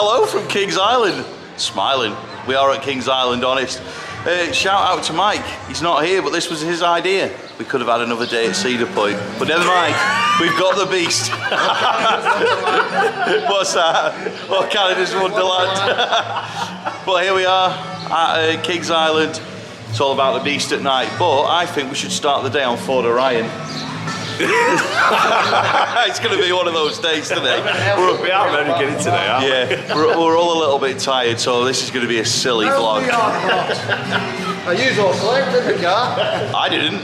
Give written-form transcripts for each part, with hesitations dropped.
Hello from Kings Island. Smiling. We are at Kings Island, honest. Shout out to Mike. He's not here, but this was his idea. We could have had another day at Cedar Point, but never mind. We've got the beast. What's that? Oh, Canada's Wonderland. But here we are at Kings Island. It's all about the beast at night. But I think we should start the day on Ford Orion. It's going to be one of those days today. We are very good today, aren't we? Yeah, we're all a little bit tired, so this is going to be a silly vlog. I used all selected the car. I didn't.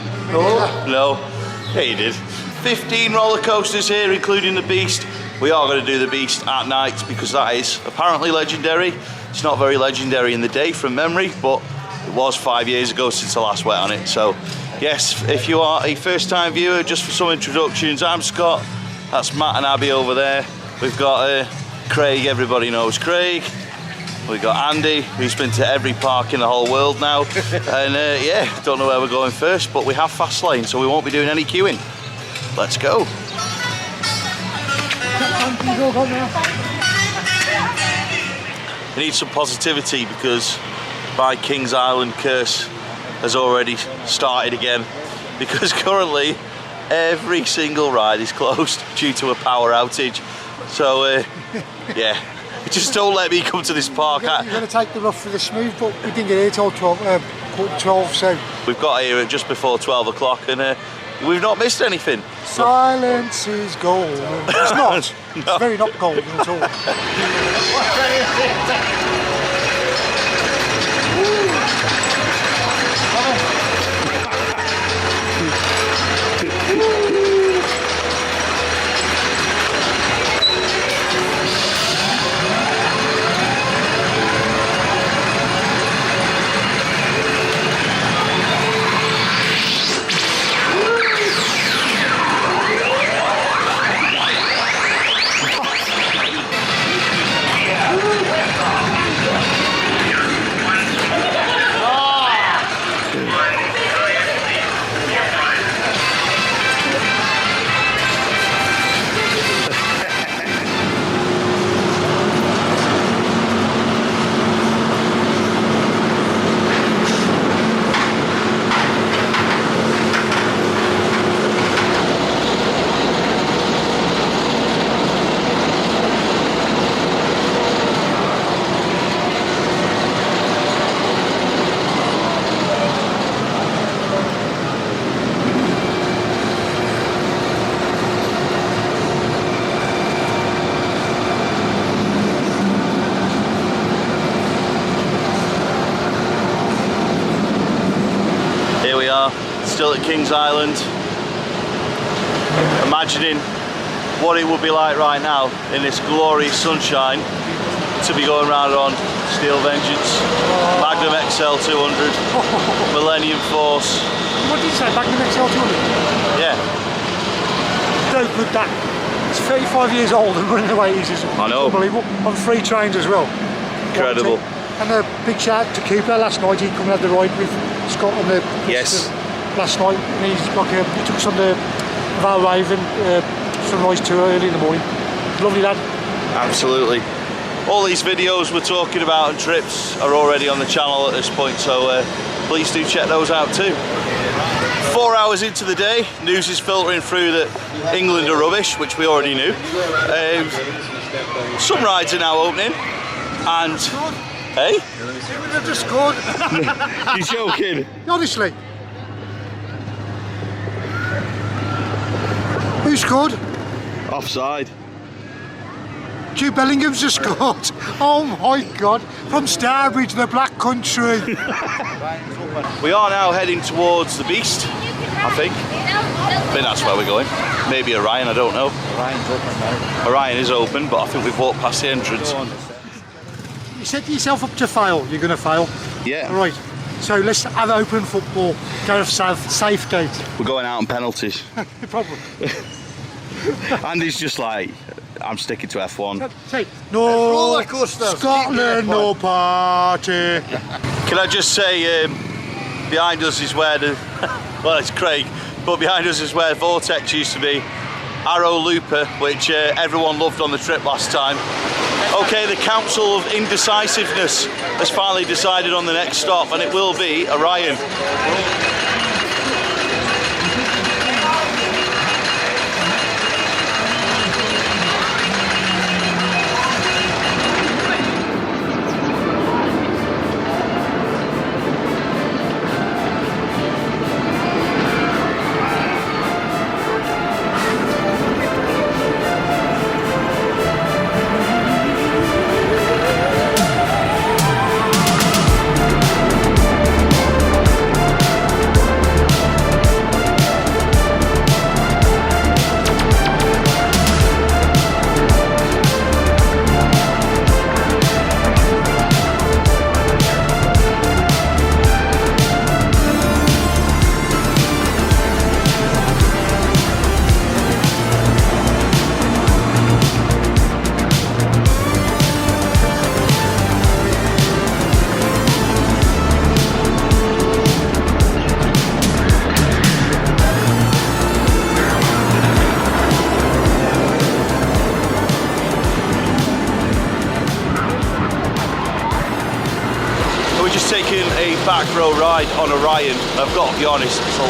No. Yeah, you did. 15 roller coasters here, including the Beast. We are going to do the Beast at night because that is apparently legendary. It's not very legendary in the day from memory, but it was 5 years ago since I last went on it. So, yes, if you are a first-time viewer, just for some introductions, I'm Scott. That's Matt and Abby over there. We've got Craig, everybody knows Craig. We've got Andy, who's been to every park in the whole world now. And yeah, don't know where we're going first, but we have fast lane, so we won't be doing any queuing. Let's go. We need some positivity because my Kings Island curse has already started again. Because currently, every single ride is closed due to a power outage. So, yeah. Just don't let me come to this park. You're going to take the rough for the smooth, but we didn't get here till 12, 12, so... We've got here at just before 12 o'clock and we've not missed anything. Silence is golden. It's not. No. It's very not golden at all. Still at Kings Island, imagining what it would be like right now in this glorious sunshine to be going around on Steel Vengeance, Magnum XL 200, Millennium Force. What did you say, Magnum XL 200? Yeah. No good that. It's 35 years old and running the way it is. I know. Unbelievable. On 3 trains as well. Incredible. And a big shout out to Cooper last night. He come and had the ride with Scott on the Yes. last night, and he took us on the Val Raven sunrise tour early in the morning. Lovely lad. Absolutely. All these videos we're talking about and trips are already on the channel at this point, so please do check those out too. 4 hours into the day, news is filtering through that England are rubbish, which we already knew. Some rides are now opening, and hey, They've just scored. you're joking? Honestly. Who scored? Offside. Jude Bellingham's just scored. Oh my God. From Starbridge, the Black Country. We are now heading towards the Beast, I think. I think that's where we're going. Maybe Orion, I don't know. Ryan's open now. Orion is open, but I think we've walked past the entrance. You set yourself up to fail. You're going to fail. Yeah. All right. So let's have open football. Go to safe gate. We're going out on penalties. Probably. Andy's just like, I'm sticking to F1. Say, no, roller coasters. Scotland, no party. Can I just say, behind us is where the, well, it's Craig, but behind us is where Vortex used to be. Arrow Looper, which everyone loved on the trip last time. Okay, the Council of Indecisiveness has finally decided on the next stop, and it will be Orion. Taking a back row ride on Orion. I've got to be honest, it's a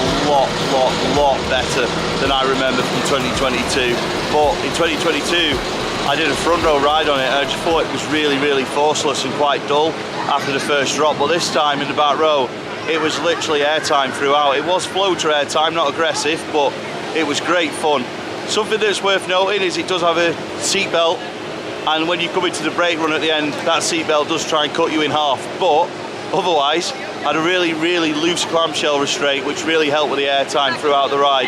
lot better than I remember from 2022. But in 2022, I did a front row ride on it, and I just thought it was really forceless and quite dull after the first drop. But this time in the back row, it was literally airtime throughout. It was floater airtime, not aggressive, but it was great fun. Something that's worth noting is it does have a seat belt, and when you come into the brake run at the end, that seat belt does try and cut you in half. But otherwise, I had a really loose clamshell restraint, which really helped with the airtime throughout the ride.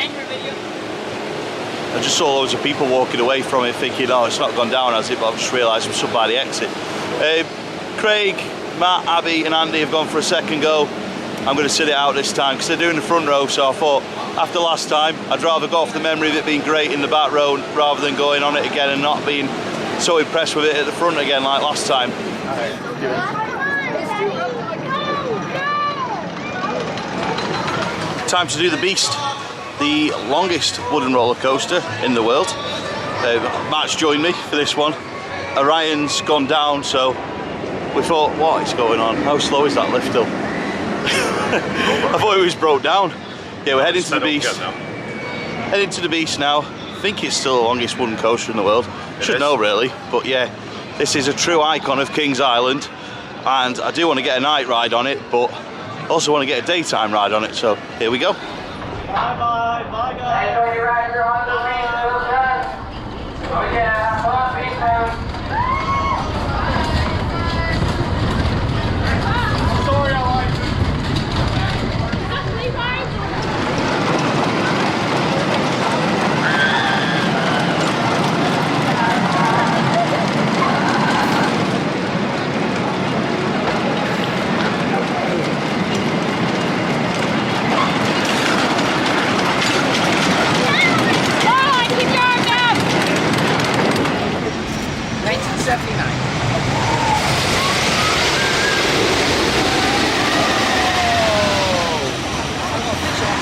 I just saw loads of people walking away from it thinking, oh, it's not gone down, has it? But I've just realised I'm stood by the exit. Craig, Matt, Abby and Andy have gone for a second go. I'm going to sit it out this time because they're doing the front row, so I thought after last time I'd rather go off the memory of it being great in the back row rather than going on it again and not being so impressed with it at the front again like last time. Time to do the Beast, the longest wooden roller coaster in the world. Matt's joined me for this one. Orion's gone down, so we thought, what is going on? How slow is that lift up? I thought it was broke down. Yeah, we're heading to the Beast. Heading to the Beast now. I think it's still the longest wooden coaster in the world. Should know really, but yeah, this is a true icon of Kings Island, and I do want to get a night ride on it, but also want to get a daytime ride on it, so here we go. Bye guys. Enjoy your ride here on the Beast. Oh yeah, come on, Beast man. Sorry, I like it.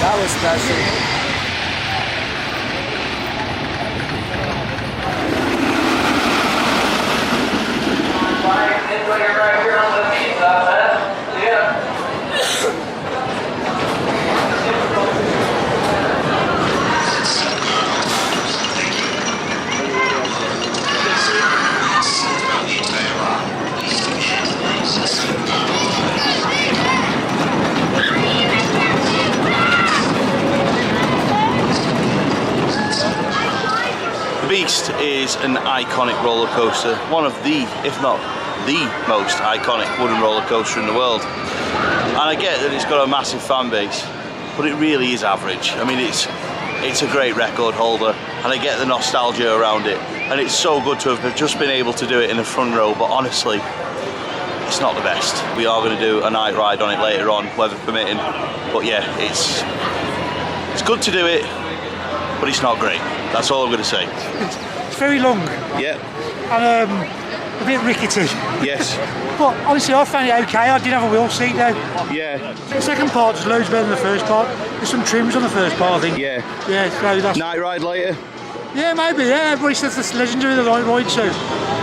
That was special. Enjoy your ride here on the Beast, man. Yeah. The Beast is an iconic roller coaster, one of the, if not the most iconic wooden roller coaster in the world. And I get that it's got a massive fan base, but it really is average. I mean, it's a great record holder, and I get the nostalgia around it. And it's so good to have just been able to do it in the front row, but honestly, it's not the best. We are going to do a night ride on it later on, weather permitting. But yeah, it's good to do it, but it's not great. That's all I'm going to say. It's very long Yeah. and a bit rickety. Yes. But honestly, I found it okay. I did have a wheel seat though. Yeah. The second part is loads better than the first part. There's some trims on the first part, I think. Yeah. Yeah, so that's... Night ride later. Yeah, maybe, yeah. Everybody says it's legendary, the Lloyd show.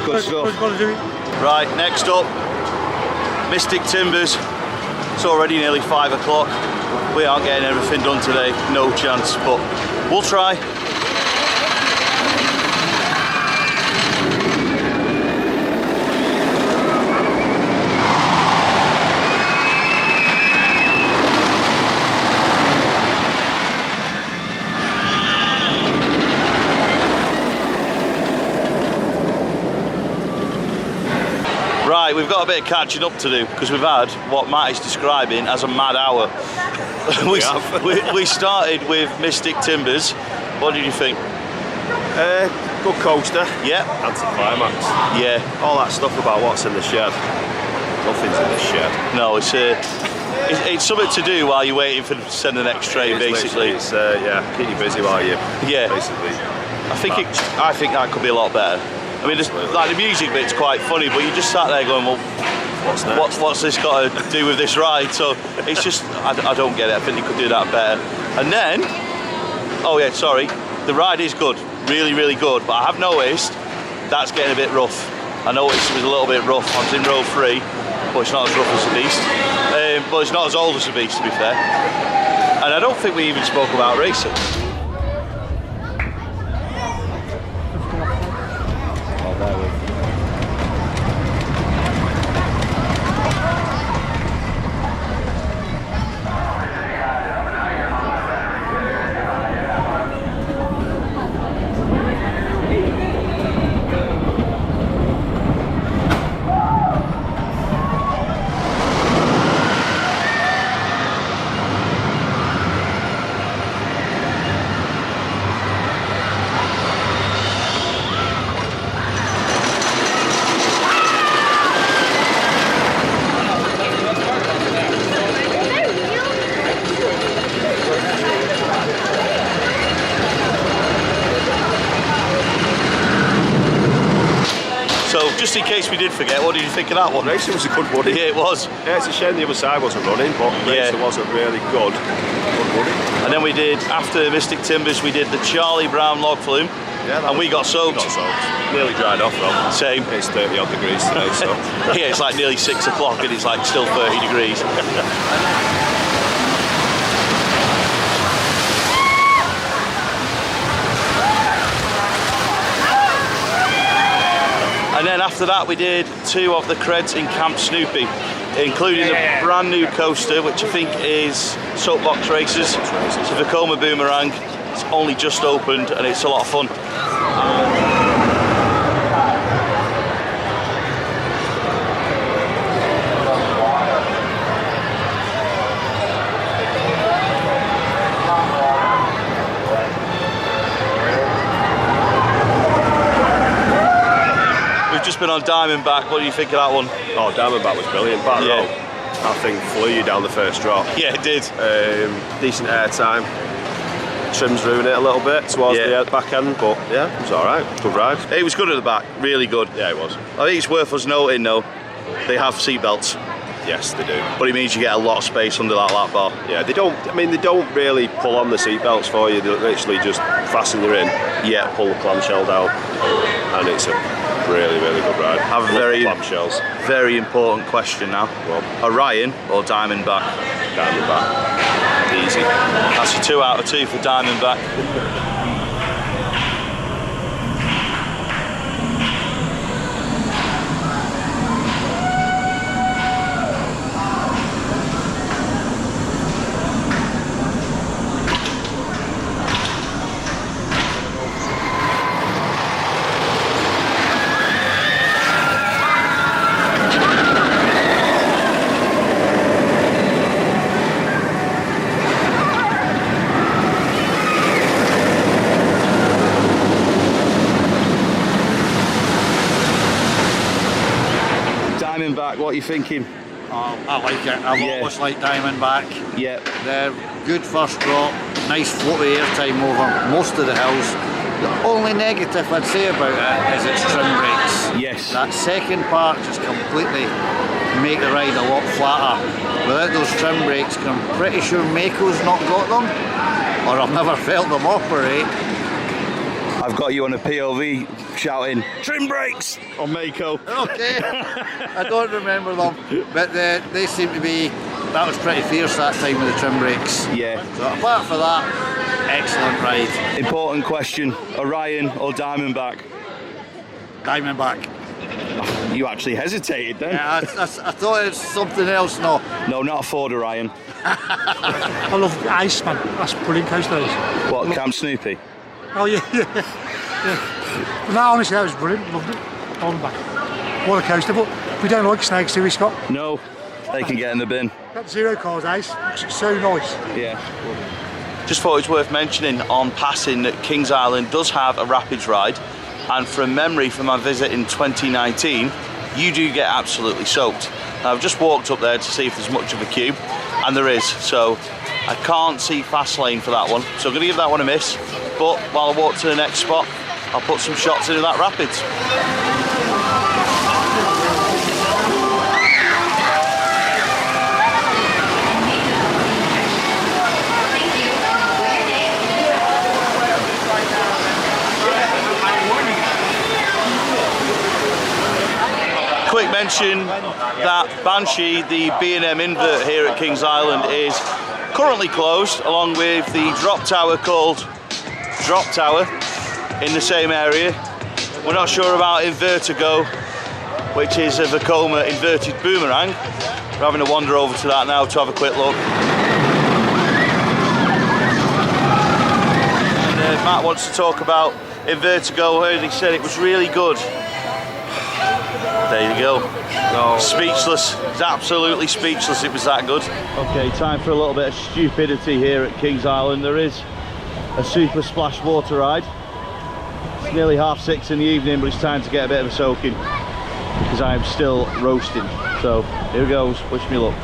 Good stuff. We've got to do it. Right, next up, Mystic Timbers. It's already nearly 5 o'clock. We aren't getting everything done today, no chance, but we'll try. Right, we've got a bit of catching up to do because we've had what Matt is describing as a mad hour. we started with Mystic Timbers. What did you think? Good coaster. Yeah. Anti-climax. Yeah. All that stuff about what's in the shed. Nothing's in the shed. No, it's something to do while you're waiting for them to send the next train, basically. It's yeah, keep you busy while you basically. I think that could be a lot better. I mean, like the music bit's quite funny, but you just sat there going, well, what's this got to do with this ride? So it's just, I don't get it. I think you could do that better. And then, oh yeah, sorry, the ride is good, really, really good, but I have noticed that's getting a bit rough. I noticed it was a little bit rough. I was in row 3, but it's not as rough as the Beast. But it's not as old as the Beast, to be fair. And I don't think we even spoke about racing. Just in case we did forget, what did you think of that one? Racing was a good buddy. Yeah, it was. Yeah, it's a shame the other side wasn't running, but racing wasn't really good. Good buddy. And then we did, after Mystic Timbers, we did the Charlie Brown log flume. Yeah, and we got soaked. Nearly dried off though. Same. It's 30 odd degrees today, so. Yeah, it's like nearly 6 o'clock and it's like still 30 degrees. And then after that we did 2 of the creds in Camp Snoopy, including the brand new coaster, which I think is Soapbox Racers. It's a Vekoma Boomerang. It's only just opened and it's a lot of fun. Just been on Diamondback. What do you think of that one? Oh, Diamondback was brilliant. Back row, that thing flew you down the first drop. Yeah, it did. Decent air time. Trims ruined it a little bit towards the back end, but yeah, it was alright. Good ride. It was good at the back, really good. Yeah, it was. I think it's worth us noting though, they have seat belts. Yes, they do. But it means you get a lot of space under that lap bar. Yeah, they don't really pull on the seat belts for you. They literally just fasten you in. Yeah, pull the clamshell down, and it's a really, really good ride. I have a very important question now. Well, Orion or Diamondback? Diamondback. Easy. That's a 2 out of 2 for Diamondback. Diamondback, what are you thinking? Oh, I like it. I've always liked Diamondback. Yeah. They're good first drop, nice floaty airtime over most of the hills. The only negative I'd say about it is its trim brakes. Yes. That second part just completely make the ride a lot flatter. Without those trim brakes, I'm pretty sure Mako's not got them, or I've never felt them operate. I've got you on a POV shouting trim brakes on Mako. Okay, I don't remember them, but they seem to be, that was pretty fierce that time with the trim brakes. Yeah. So apart from that, excellent ride. Important question, Orion or Diamondback? Diamondback. You actually hesitated then. Yeah, I thought it was something else, no. No, not a Ford Orion. I love Iceman. That's brilliant coaster. That is. What, Camp Snoopy? Oh yeah. But no, honestly, that was brilliant. Loved it. On back. What a coaster. But we don't like snakes, do we, Scott? No, they can get in the bin. That Zero Cars Ice looks so nice. Yeah. Just thought it was worth mentioning on passing that Kings Island does have a rapids ride, and from memory from my visit in 2019, you do get absolutely soaked. Now, I've just walked up there to see if there's much of a queue, and there is, so I can't see fast lane for that one, so I'm going to give that one a miss, but while I walk to the next spot, I'll put some shots into that rapids. Quick mention that Banshee, the B&M invert here at Kings Island, is currently closed, along with the drop tower called Drop Tower in the same area. We're not sure about Invertigo, which is a Vekoma inverted boomerang. We're having a wander over to that now to have a quick look. And Matt wants to talk about Invertigo. I heard he said it was really good. There you go. No. Speechless. It's absolutely speechless. It was that good. Okay, time for a little bit of stupidity here at Kings Island. There is a super splash water ride. It's nearly 6:30 in the evening, but it's time to get a bit of a soaking because I am still roasting. So here goes. Wish me luck.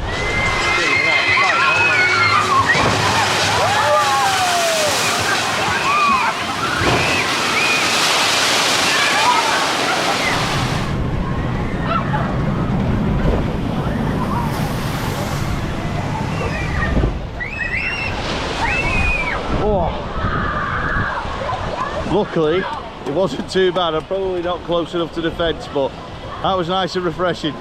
Luckily, it wasn't too bad. I'm probably not close enough to the fence, but that was nice and refreshing.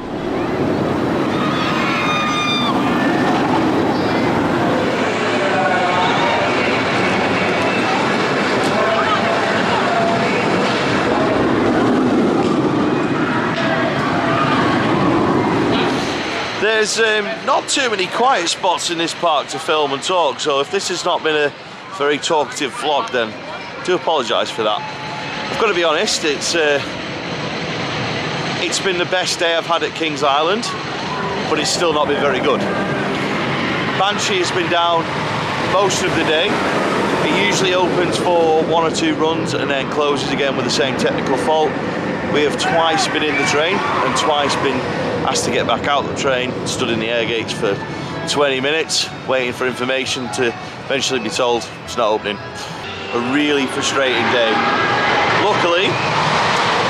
There's not too many quiet spots in this park to film and talk, so if this has not been a very talkative vlog, then I do apologise for that. I've got to be honest, it's been the best day I've had at Kings Island, but it's still not been very good. Banshee has been down most of the day. It usually opens for 1 or 2 runs and then closes again with the same technical fault. We have twice been in the train and twice been asked to get back out the train, stood in the air gates for 20 minutes waiting for information to eventually be told it's not opening. A really frustrating day. Luckily,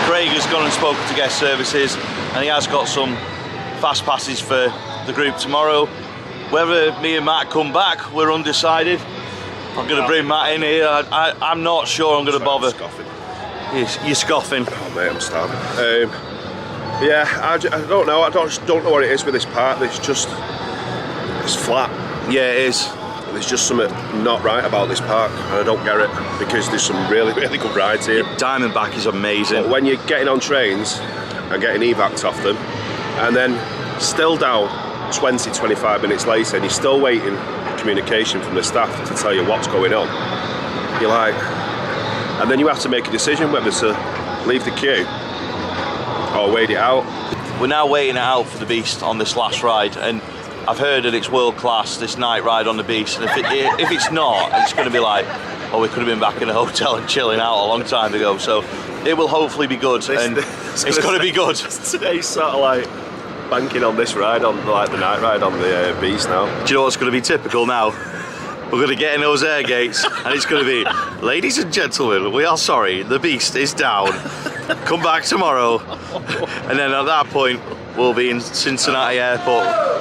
Craig has gone and spoken to guest services and he has got some fast passes for the group tomorrow. Whether me and Matt come back, we're undecided. I'm going to bring Matt in here. I'm not sure I'm going to bother. Scoffing. You're scoffing. Oh mate, I'm starving. Yeah, I don't know. I don't know what it is with this park. It's flat. Yeah, it is. There's just something not right about this park, and I don't get it because there's some really, really good rides here. Diamondback is amazing. But when you're getting on trains and getting evacs off them, and then still down 20-25 minutes later, and you're still waiting for communication from the staff to tell you what's going on, you're like, and then you have to make a decision whether to leave the queue or wait it out. We're now waiting it out for the Beast on this last ride, and I've heard that it's world class, this night ride on the Beast, and if it's not, it's going to be like, oh, we could have been back in a hotel and chilling out a long time ago, so it will hopefully be good, and it's going to be good. Today's sort of like banking on this ride, on like the night ride on the Beast now. Do you know what's going to be typical now? We're going to get in those air gates and it's going to be, ladies and gentlemen, we are sorry, the Beast is down. Come back tomorrow. And then at that point, we'll be in Cincinnati Airport.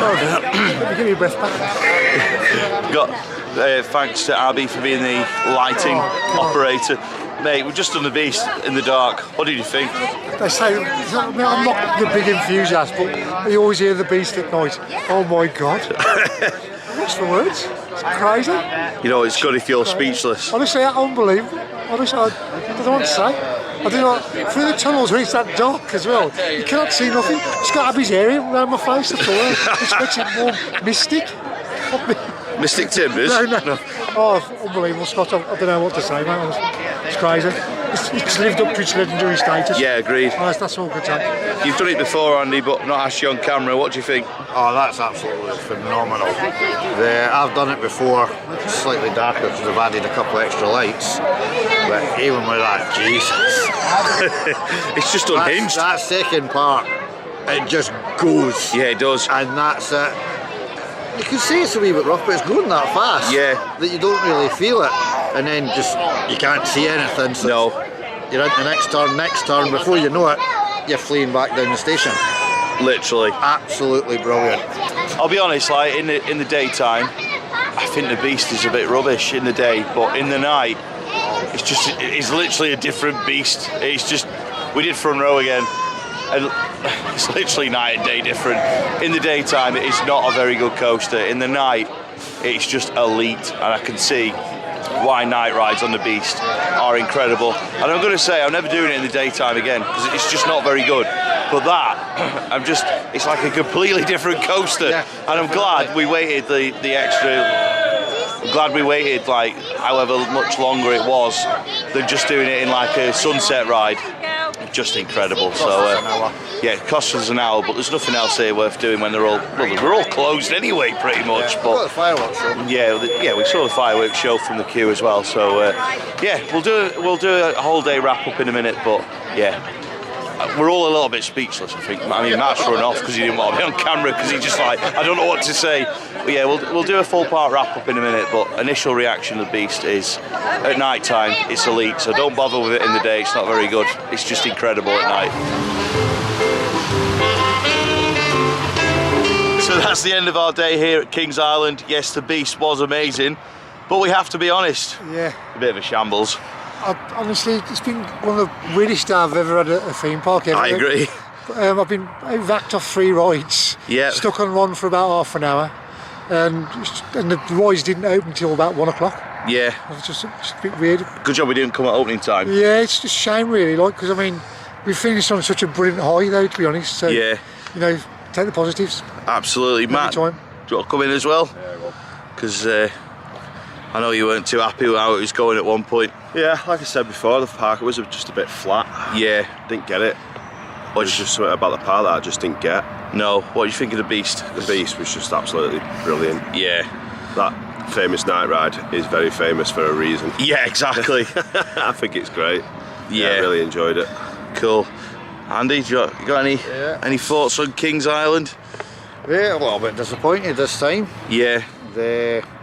Sorry, let me give you a breath back. Got thanks to Abby for being the lighting operator. Mate, we've just done the beast in the dark. What did you think? They say, I'm not the big enthusiast, but you always hear the beast at night. Oh my God. What's the words? It's crazy. You know, it's good if you're speechless. Honestly, unbelievable. Honestly, I don't know what to say. I do not, through the tunnels where it's that dark as well, you cannot see nothing. Just got Abby's area around my face, that's all. Which makes it more mystic. Mystic Timbers? No. Oh, unbelievable, Scott. I don't know what to say, mate, honestly. It's crazy. It's lived up to its legendary status. Yeah, agreed. Oh, that's all good time. You've done it before, Andy, but not asked you on camera. What do you think? Oh, that's absolutely phenomenal. I've done it before, slightly darker because I've added a couple extra lights. But even with that, Jesus. It's just unhinged. That second part, it just goes. Yeah, it does. And that's it. You can see it's a wee bit rough, but it's going that fast. Yeah. That you don't really feel it. And then just, you can't see anything. So No. You're at the next turn, before you know it, you're fleeing back down the station. Literally. Absolutely brilliant. I'll be honest, like in the daytime, I think the beast is a bit rubbish in the day, but in the night, it's literally a different beast. It's just, we did front row again, and it's literally night and day different. In the daytime, it is not a very good coaster. In the night, it's just elite, and I can see why night rides on the Beast are incredible. And I'm going to say, I'm never doing it in the daytime again, because it's just not very good. But that, it's like a completely different coaster. Yeah. And I'm glad we waited the extra, I'm glad we waited like however much longer it was than just doing it in like a sunset ride. Just incredible. So yeah, it costs us an hour, but there's nothing else here worth doing when they're all closed anyway, pretty much. Yeah, but the fireworks show. yeah, we saw the fireworks show from the queue as well. So yeah, we'll do a whole day wrap up in a minute. But yeah, we're all a little bit speechless, I think. I mean, Matt's run off because he didn't want to be on camera because he just like, I don't know what to say. But yeah, we'll do a full part wrap up in a minute. But initial reaction of the Beast is at night time, it's elite. So don't bother with it in the day. It's not very good. It's just incredible at night. So that's the end of our day here at Kings Island. Yes, the Beast was amazing, but we have to be honest. Yeah. A bit of a shambles. Honestly, it's been one of the weirdest I've ever had at a theme park ever. I agree. I've been vacked off 3 rides, stuck on one for about half an hour, and the rides didn't open until about 1 o'clock. Yeah. It was just a bit weird. Good job we didn't come at opening time. Yeah, it's just a shame really, like, because I mean, we finished on such a brilliant high though, to be honest. So, Yeah. you know, take the positives. Absolutely. Matt, do Time. you want to come in as well? Yeah, well. Because I know you weren't too happy with how it was going at one point. Yeah, like I said before, the park was just a bit flat. Yeah. Didn't get it. There's just something about the park that I just didn't get. No. What do you think of the Beast? The Beast was just absolutely brilliant. Yeah. That famous night ride is very famous for a reason. Yeah, exactly. I think it's great. Yeah. I really enjoyed it. Cool. Andy, you got any thoughts on Kings Island? Yeah, a little bit disappointed this time. Yeah.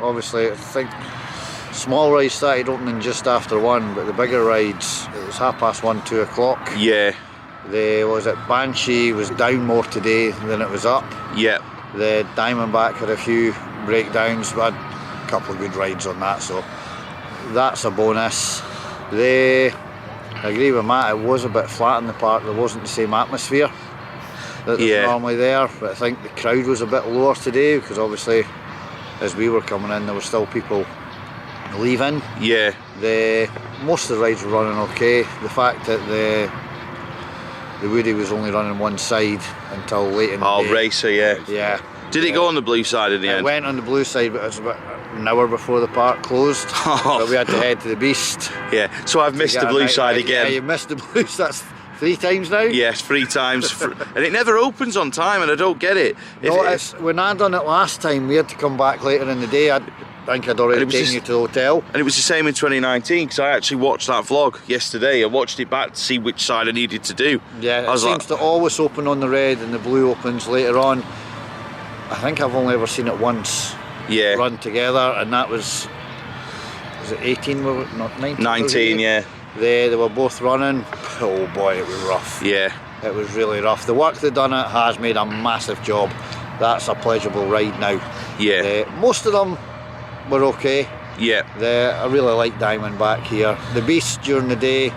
Obviously, I think small rides started opening just after 1, but the bigger rides, it was 1:30, 2 o'clock. Yeah. Banshee was down more today than it was up. Yeah. The Diamondback had a few breakdowns, but had a couple of good rides on that, so that's a bonus. I agree with Matt, it was a bit flat in the park, there wasn't the same atmosphere that there's normally there, but I think the crowd was a bit lower today because obviously as we were coming in there were still people leaving. Yeah. Most of the rides were running okay. The fact that the Woody was only running one side until late in the day. Racer, yeah. Yeah. Did it go on the blue side in the It end? went on the blue side, but it was about an hour before the park closed. But we had to head to the Beast. Yeah. So I've missed the blue side again. Yeah, you missed the blue. That's 3 times now. Yes, 3 times. And it never opens on time, and I don't get it. When I done it last time, we had to come back later in the day. I think I'd already taken you to the hotel. And it was the same in 2019 because I actually watched that vlog yesterday. I watched it back to see which side I needed to do. Yeah, it seems to always open on the red and the blue opens later on. I think I've only ever seen it once run together, and that was it 18? Not 19? 19, yeah. They were both running. Oh boy, it was rough. Yeah. It was really rough. The work they done it has made a massive job. that's a pleasurable ride now. Yeah. Most of them were okay. Yeah. I really like Diamondback here. The Beast during the day,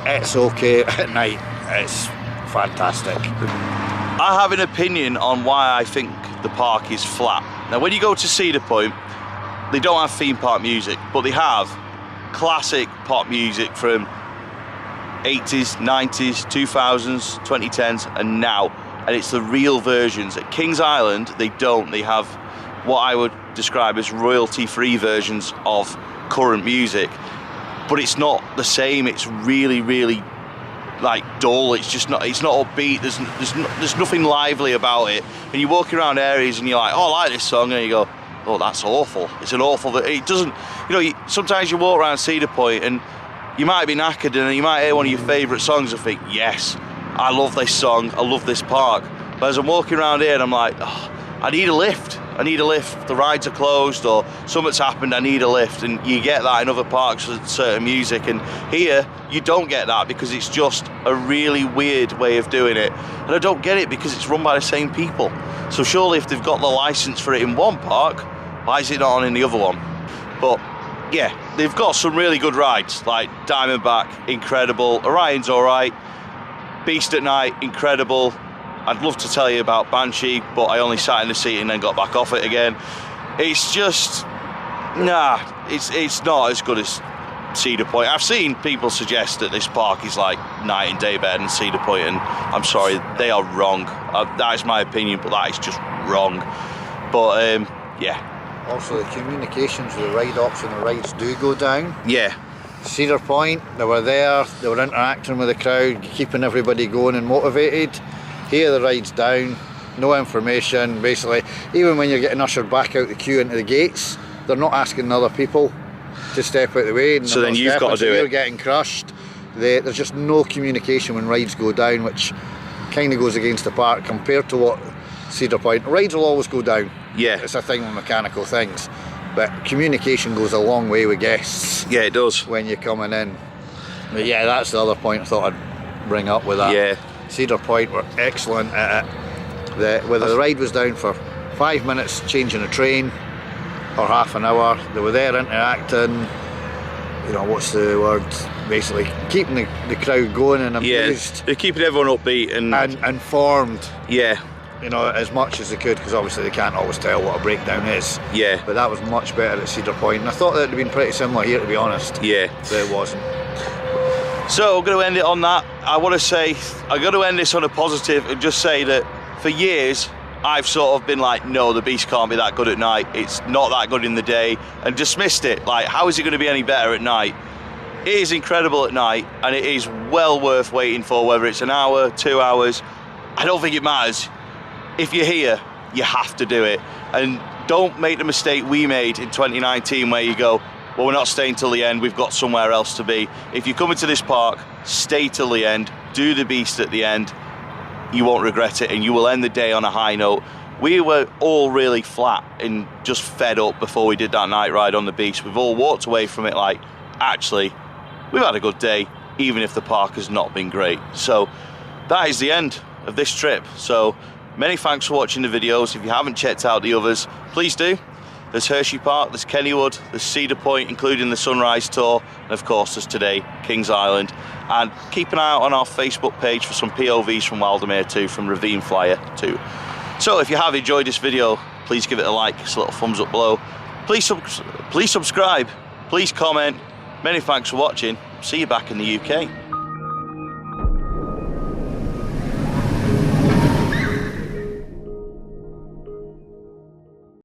it's okay. At night, it's fantastic. I have an opinion on why I think the park is flat. Now, when you go to Cedar Point, they don't have theme park music, but they have classic pop music from 80s, 90s, 2000s, 2010s, and now. And it's the real versions. At Kings Island, they don't. They have what I would describe as royalty-free versions of current music, but it's not the same. It's really, really like dull. It's just not. It's not upbeat. There's nothing lively about it. And you walk around areas and you're like, oh, I like this song, and you go, oh, that's awful. It's an awful. It doesn't. You know, sometimes you walk around Cedar Point and you might be knackered and you might hear one of your favourite songs and think, yes, I love this song. I love this park. But as I'm walking around here and I'm like, oh, I need a lift. I need a lift. The rides are closed or something's happened. I need a lift. And you get that in other parks with certain music. And here, you don't get that because it's just a really weird way of doing it. And I don't get it because it's run by the same people. So surely if they've got the license for it in one park, why is it not on in the other one? But yeah, they've got some really good rides, like Diamondback, incredible. Orion's all right. Beast at Night, incredible. I'd love to tell you about Banshee, but I only sat in the seat and then got back off it again. It's just, nah, it's not as good as Cedar Point. I've seen people suggest that this park is like night and day better than Cedar Point, and I'm sorry, they are wrong. That is my opinion, but that is just wrong. But yeah. Also, the communications with the ride ops and the rides do go down. Yeah. Cedar Point, they were there, they were interacting with the crowd, keeping everybody going and motivated. Here the ride's down, no information, basically. Even when you're getting ushered back out the queue into the gates, they're not asking other people to step out the way. And so then you've got to do it. You're getting crushed. There's just no communication when rides go down, which kind of goes against the park compared to what Cedar Point. Rides will always go down. Yeah. It's a thing with mechanical things. But communication goes a long way with guests. Yeah, it does. When you're coming in. But yeah, that's the other point I thought I'd bring up with that. Yeah. Cedar Point were excellent at it. Whether the ride was down for 5 minutes changing a train or half an hour, they were there interacting, you know, what's the word, basically keeping the crowd going and amused. Yeah, they're keeping everyone upbeat and informed. Yeah. You know, as much as they could, because obviously they can't always tell what a breakdown is. Yeah. But that was much better at Cedar Point, and I thought that would have been pretty similar here, to be honest. Yeah. But it wasn't. So I'm going to end it on that. I'm going to end this on a positive and just say that for years I've sort of been like, no, the Beast can't be that good at night. It's not that good in the day, and dismissed it. Like, how is it going to be any better at night? It is incredible at night, and it is well worth waiting for, whether it's an hour, 2 hours. I don't think it matters. If you're here, you have to do it. And don't make the mistake we made in 2019 where you go, well, we're not staying till the end, we've got somewhere else to be. If you're coming to this park, stay till the end, do the Beast at the end. You won't regret it, and you will end the day on a high note. We were all really flat and just fed up before we did that night ride on the Beast. We've all walked away from it like, actually, we've had a good day, even if the park has not been great. So that is the end of this trip. So many thanks for watching the videos. If you haven't checked out the others, please do. There's Hershey Park, there's Kennywood, there's Cedar Point, including the Sunrise Tour, and of course there's today, Kings Island. And keep an eye out on our Facebook page for some POVs from Wildermere too, from Ravine Flyer too. So if you have enjoyed this video, please give it a like, it's a little thumbs up below. Please subscribe, please comment. Many thanks for watching. See you back in the UK.